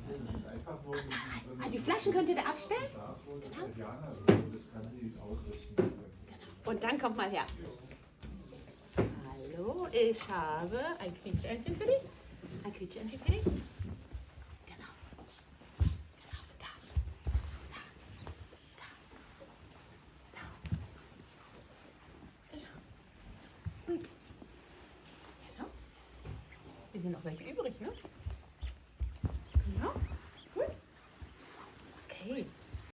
Das ist einfach nur so Ah, die Flaschen könnt ihr da abstellen? Genau. Das kann sie ausrichten. Und dann kommt mal her. Hallo, ich habe ein Quietschentchen für dich. Ein Quietschentchen für dich. Genau. Genau, da. Da. Da. Da. Und. Genau. Wir sind noch welche übrig, ne? Genau.